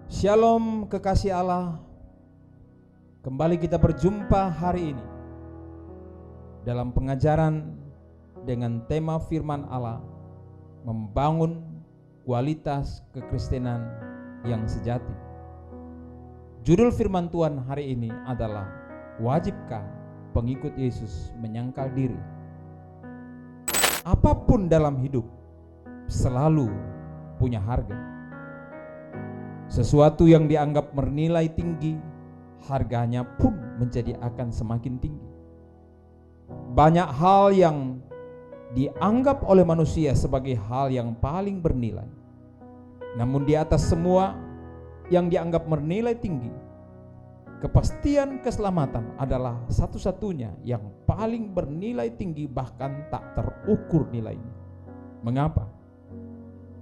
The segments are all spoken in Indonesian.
Shalom kekasih Allah. Kembali kita berjumpa hari ini dalam pengajaran dengan tema firman Allah, membangun kualitas kekristenan yang sejati. Judul firman Tuhan hari ini adalah, wajibkah pengikut Yesus menyangkal diri? Apapun dalam hidup selalu punya harga. Sesuatu yang dianggap bernilai tinggi, harganya pun menjadi akan semakin tinggi. Banyak hal yang dianggap oleh manusia sebagai hal yang paling bernilai. Namun di atas semua yang dianggap bernilai tinggi, kepastian keselamatan adalah satu-satunya yang paling bernilai tinggi, bahkan tak terukur nilainya. Mengapa?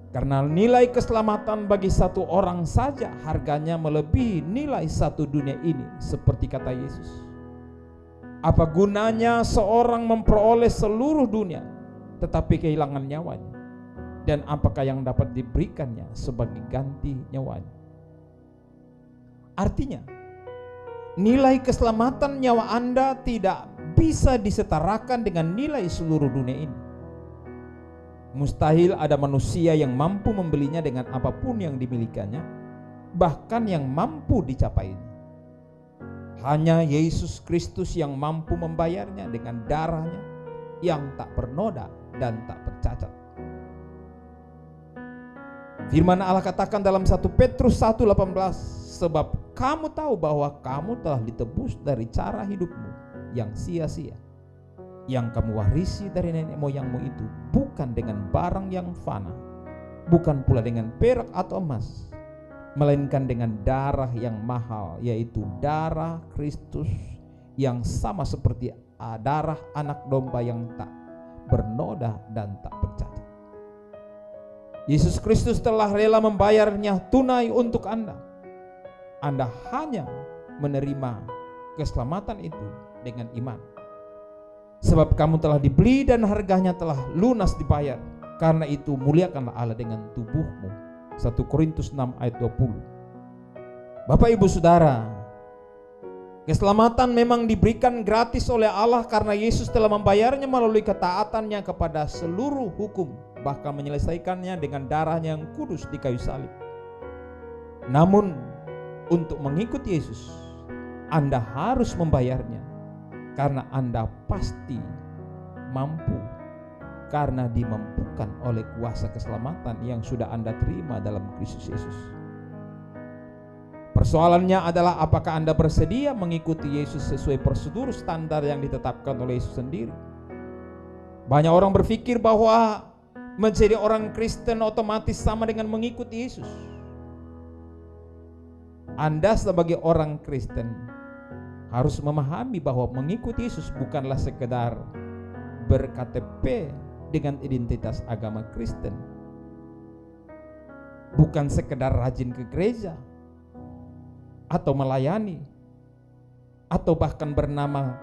Karena nilai keselamatan bagi satu orang saja harganya melebihi nilai satu dunia ini, seperti kata Yesus. Apa gunanya seorang memperoleh seluruh dunia tetapi kehilangan nyawanya? Dan apakah yang dapat diberikannya sebagai ganti nyawanya? Artinya, nilai keselamatan nyawa Anda tidak bisa disetarakan dengan nilai seluruh dunia ini. Mustahil ada manusia yang mampu membelinya dengan apapun yang dimilikannya, bahkan yang mampu dicapainya. Hanya Yesus Kristus yang mampu membayarnya dengan darahnya yang tak bernoda dan tak bercacat. Firman Allah katakan dalam 1 Petrus 1:18, sebab kamu tahu bahwa kamu telah ditebus dari cara hidupmu yang sia-sia, yang kamu warisi dari nenek moyangmu itu, bukan dengan barang yang fana, bukan pula dengan perak atau emas, melainkan dengan darah yang mahal, yaitu darah Kristus, yang sama seperti darah anak domba yang tak bernoda dan tak bercacat. Yesus Kristus telah rela membayarnya tunai untuk Anda. Anda hanya menerima keselamatan itu dengan iman. Sebab kamu telah dibeli dan harganya telah lunas dibayar. Karena itu muliakanlah Allah dengan tubuhmu. 1 Korintus 6 ayat 20. Bapak Ibu Saudara, keselamatan memang diberikan gratis oleh Allah karena Yesus telah membayarnya melalui ketaatannya kepada seluruh hukum, bahkan menyelesaikannya dengan darahnya yang kudus di kayu salib. Namun untuk mengikuti Yesus, Anda harus membayarnya. Karena Anda pasti mampu, karena dimampukan oleh kuasa keselamatan yang sudah Anda terima dalam Kristus Yesus. Persoalannya adalah, apakah Anda bersedia mengikuti Yesus sesuai prosedur standar yang ditetapkan oleh Yesus sendiri? Banyak orang berpikir bahwa menjadi orang Kristen otomatis sama dengan mengikuti Yesus. Anda sebagai orang Kristen harus memahami bahwa mengikuti Yesus bukanlah sekedar ber-KTP dengan identitas agama Kristen, bukan sekedar rajin ke gereja atau melayani, atau bahkan bernama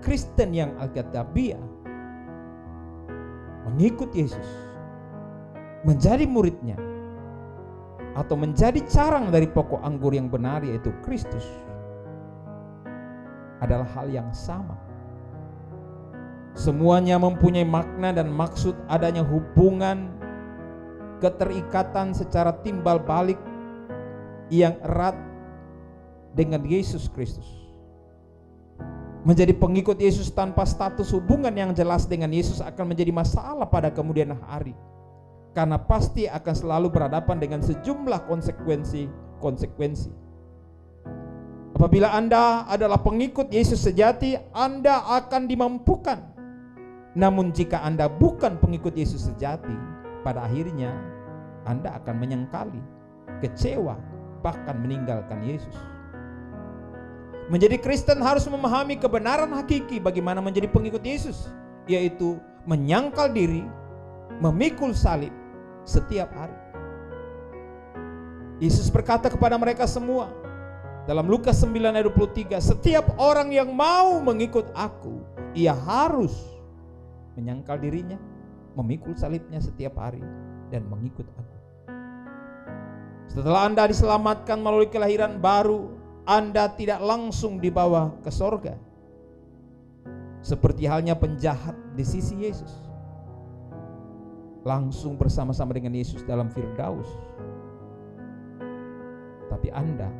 Kristen yang alkitabiah. Mengikuti Yesus, menjadi muridnya, atau menjadi carang dari pokok anggur yang benar, yaitu Kristus, adalah hal yang sama. Semuanya mempunyai makna dan maksud adanya hubungan keterikatan secara timbal balik yang erat dengan Yesus Kristus. Menjadi pengikut Yesus tanpa status hubungan yang jelas dengan Yesus akan menjadi masalah pada kemudian hari, karena pasti akan selalu berhadapan dengan sejumlah konsekuensi. Apabila Anda adalah pengikut Yesus sejati, Anda akan dimampukan. Namun jika Anda bukan pengikut Yesus sejati, pada akhirnya Anda akan menyangkali, kecewa, bahkan meninggalkan Yesus. Menjadi Kristen harus memahami kebenaran hakiki bagaimana menjadi pengikut Yesus, yaitu menyangkal diri, memikul salib setiap hari. Yesus berkata kepada mereka semua dalam Lukas 9 ayat 23, setiap orang yang mau mengikut aku, ia harus menyangkal dirinya, memikul salibnya setiap hari, dan mengikut aku. Setelah Anda diselamatkan melalui kelahiran baru, Anda tidak langsung dibawa ke sorga seperti halnya penjahat di sisi Yesus, langsung bersama-sama dengan Yesus dalam Firdaus. Tapi Anda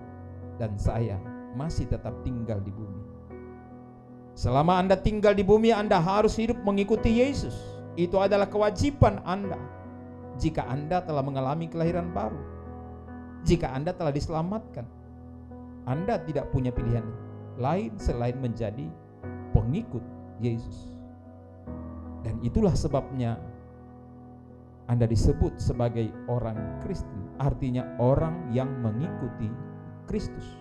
dan saya masih tetap tinggal di bumi. Selama Anda tinggal di bumi, Anda harus hidup mengikuti Yesus. Itu adalah kewajiban Anda jika Anda telah mengalami kelahiran baru. Jika Anda telah diselamatkan, Anda tidak punya pilihan lain selain menjadi pengikut Yesus. Dan itulah sebabnya Anda disebut sebagai orang Kristen, artinya orang yang mengikuti Kristus.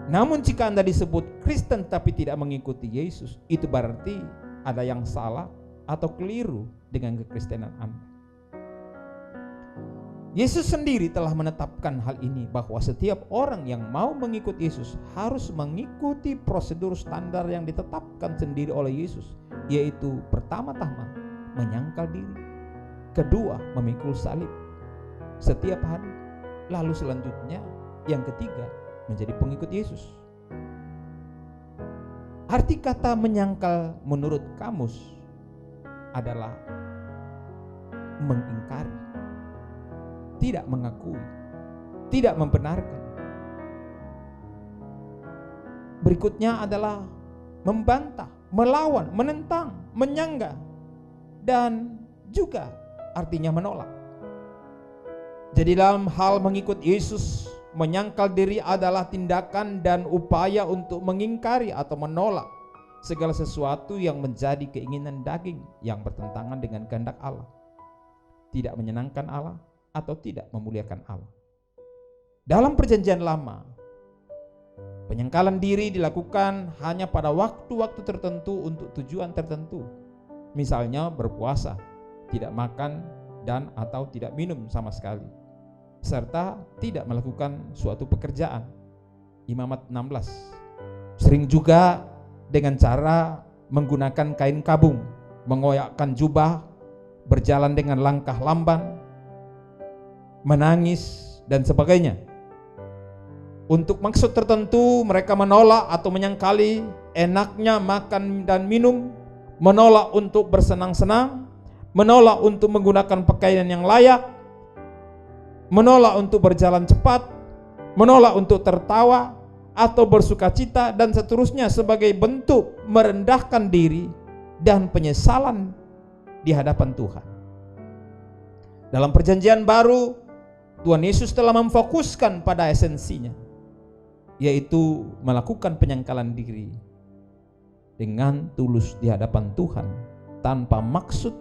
Namun jika Anda disebut Kristen tapi tidak mengikuti Yesus, itu berarti ada yang salah atau keliru dengan kekristenan Anda. Yesus sendiri telah menetapkan hal ini, bahwa setiap orang yang mau mengikut Yesus harus mengikuti prosedur standar yang ditetapkan sendiri oleh Yesus, yaitu pertama-tama menyangkal diri, kedua memikul salib setiap hari, lalu selanjutnya yang ketiga menjadi pengikut Yesus. Arti kata menyangkal menurut kamus adalah mengingkari, tidak mengakui, tidak membenarkan. Berikutnya adalah membantah, melawan, menentang, menyanggah, dan juga artinya menolak. Jadi dalam hal mengikut Yesus, menyangkal diri adalah tindakan dan upaya untuk mengingkari atau menolak segala sesuatu yang menjadi keinginan daging yang bertentangan dengan kehendak Allah, tidak menyenangkan Allah atau tidak memuliakan Allah. Dalam perjanjian lama, penyangkalan diri dilakukan hanya pada waktu-waktu tertentu untuk tujuan tertentu. Misalnya berpuasa, tidak makan dan atau tidak minum sama sekali, serta tidak melakukan suatu pekerjaan. Imamat 16. Sering juga dengan cara menggunakan kain kabung, mengoyakkan jubah, berjalan dengan langkah lamban, menangis dan sebagainya. Untuk maksud tertentu mereka menolak atau menyangkali enaknya makan dan minum, menolak untuk bersenang-senang, menolak untuk menggunakan pakaian yang layak, menolak untuk berjalan cepat, menolak untuk tertawa atau bersukacita dan seterusnya, sebagai bentuk merendahkan diri dan penyesalan di hadapan Tuhan. Dalam perjanjian baru, Tuhan Yesus telah memfokuskan pada esensinya, yaitu melakukan penyangkalan diri dengan tulus di hadapan Tuhan, tanpa maksud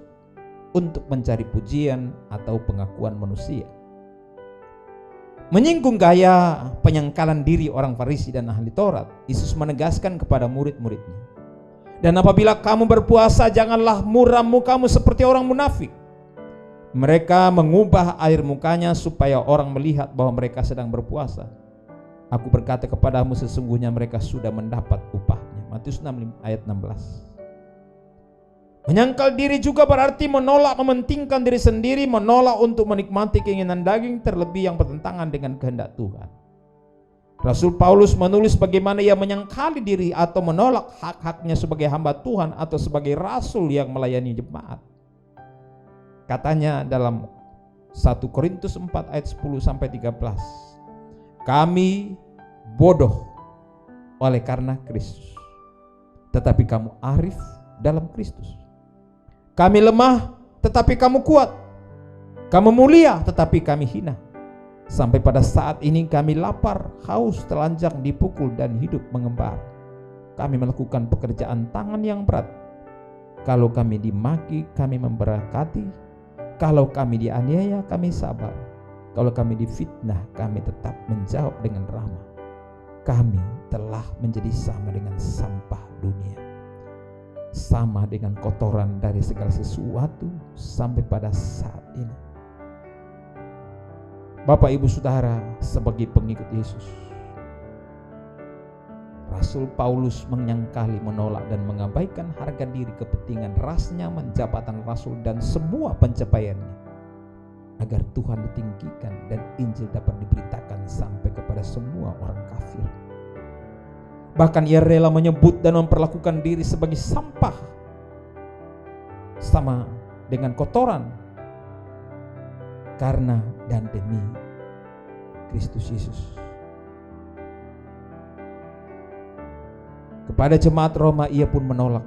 untuk mencari pujian atau pengakuan manusia. Menyinggung gaya penyangkalan diri orang Farisi dan ahli Taurat, Yesus menegaskan kepada murid-muridnya, "Dan apabila kamu berpuasa, janganlah muram mukamu seperti orang munafik. Mereka mengubah air mukanya supaya orang melihat bahwa mereka sedang berpuasa. Aku berkata kepadamu, sesungguhnya mereka sudah mendapat upahnya." Matius 6 ayat 16. Menyangkal diri juga berarti menolak mementingkan diri sendiri, menolak untuk menikmati keinginan daging, terlebih yang bertentangan dengan kehendak Tuhan. Rasul Paulus menulis bagaimana ia menyangkali diri atau menolak hak-haknya sebagai hamba Tuhan atau sebagai rasul yang melayani jemaat. Katanya dalam 1 Korintus 4 ayat 10-13, "Kami bodoh oleh karena Kristus, tetapi kamu arif dalam Kristus. Kami lemah, tetapi kamu kuat. Kamu mulia, tetapi kami hina. Sampai pada saat ini kami lapar, haus, telanjang, dipukul, dan hidup mengembara. Kami melakukan pekerjaan tangan yang berat. Kalau kami dimaki, kami memberkati. Kalau kami dianiaya, kami sabar. Kalau kami difitnah, kami tetap menjawab dengan ramah. Kami telah menjadi sama dengan sampah dunia, sama dengan kotoran dari segala sesuatu sampai pada saat ini." Bapak, Ibu, Saudara, sebagai pengikut Yesus, Rasul Paulus menyangkali, menolak, dan mengabaikan harga diri, kepentingan, ras nyaman, jabatan rasul, dan semua pencapaiannya agar Tuhan ditinggikan dan Injil dapat diberitakan sampai kepada semua orang kafir. Bahkan ia rela menyebut dan memperlakukan diri sebagai sampah, sama dengan kotoran, karena dan demi Kristus Yesus. Kepada jemaat Roma ia pun menolak,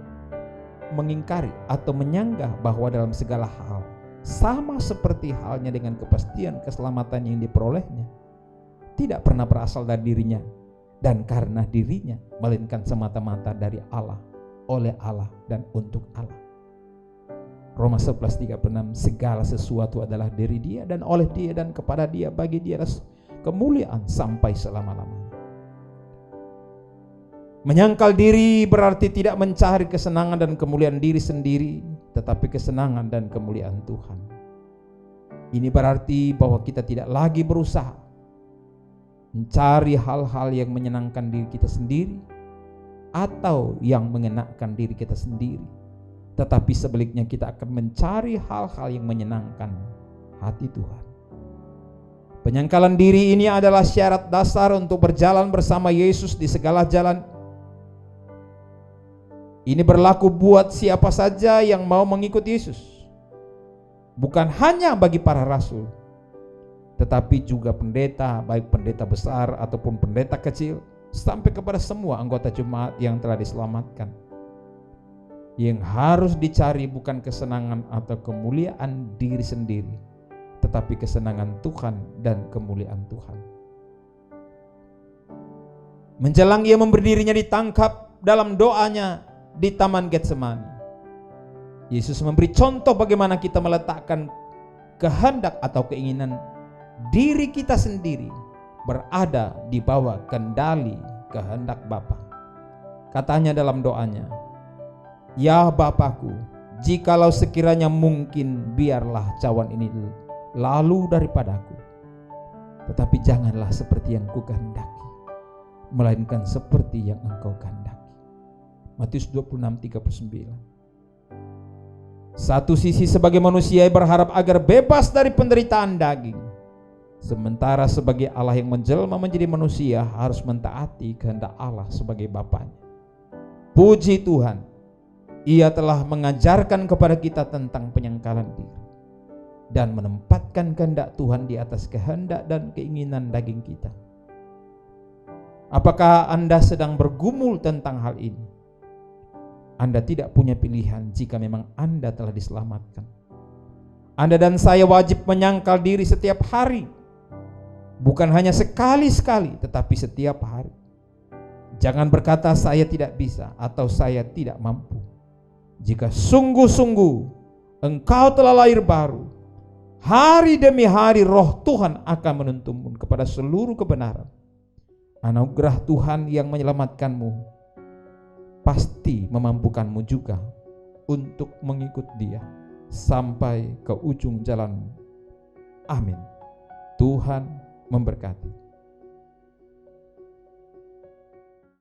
mengingkari atau menyanggah bahwa dalam segala hal, sama seperti halnya dengan kepastian keselamatan yang diperolehnya, tidak pernah berasal dari dirinya dan karena dirinya, melainkan semata-mata dari Allah, oleh Allah dan untuk Allah. Roma 11:36, segala sesuatu adalah dari Dia dan oleh Dia dan kepada Dia, bagi Dia kemuliaan sampai selama-lamanya. Menyangkal diri berarti tidak mencari kesenangan dan kemuliaan diri sendiri, tetapi kesenangan dan kemuliaan Tuhan. Ini berarti bahwa kita tidak lagi berusaha mencari hal-hal yang menyenangkan diri kita sendiri atau yang mengenakan diri kita sendiri, tetapi sebaliknya kita akan mencari hal-hal yang menyenangkan hati Tuhan. Penyangkalan diri ini adalah syarat dasar untuk berjalan bersama Yesus di segala jalan. Ini berlaku buat siapa saja yang mau mengikut Yesus, bukan hanya bagi para rasul, tetapi juga pendeta, baik pendeta besar ataupun pendeta kecil, sampai kepada semua anggota jemaat yang telah diselamatkan. Yang harus dicari bukan kesenangan atau kemuliaan diri sendiri, tetapi kesenangan Tuhan dan kemuliaan Tuhan. Menjelang ia memberi dirinya ditangkap, dalam doanya di Taman Getsemani, Yesus memberi contoh bagaimana kita meletakkan kehendak atau keinginan diri kita sendiri berada di bawah kendali kehendak Bapa. Katanya dalam doanya, "Ya Bapakku, jikalau sekiranya mungkin, biarlah cawan ini lalu daripadaku, tetapi janganlah seperti yang kukehendaki, melainkan seperti yang Engkau kehendaki." Matius 26:39. Satu sisi sebagai manusia berharap agar bebas dari penderitaan daging, sementara sebagai Allah yang menjelma menjadi manusia harus mentaati kehendak Allah sebagai Bapanya. Puji Tuhan, Ia telah mengajarkan kepada kita tentang penyangkalan diri dan menempatkan kehendak Tuhan di atas kehendak dan keinginan daging kita. Apakah Anda sedang bergumul tentang hal ini? Anda tidak punya pilihan jika memang Anda telah diselamatkan. Anda dan saya wajib menyangkal diri setiap hari, bukan hanya sekali-sekali, tetapi setiap hari. Jangan berkata saya tidak bisa atau saya tidak mampu. Jika sungguh-sungguh engkau telah lahir baru, hari demi hari Roh Tuhan akan menuntunmu kepada seluruh kebenaran. Anugerah Tuhan yang menyelamatkanmu pasti memampukanmu juga untuk mengikut Dia sampai ke ujung jalanmu. Amin. Tuhan memberkati.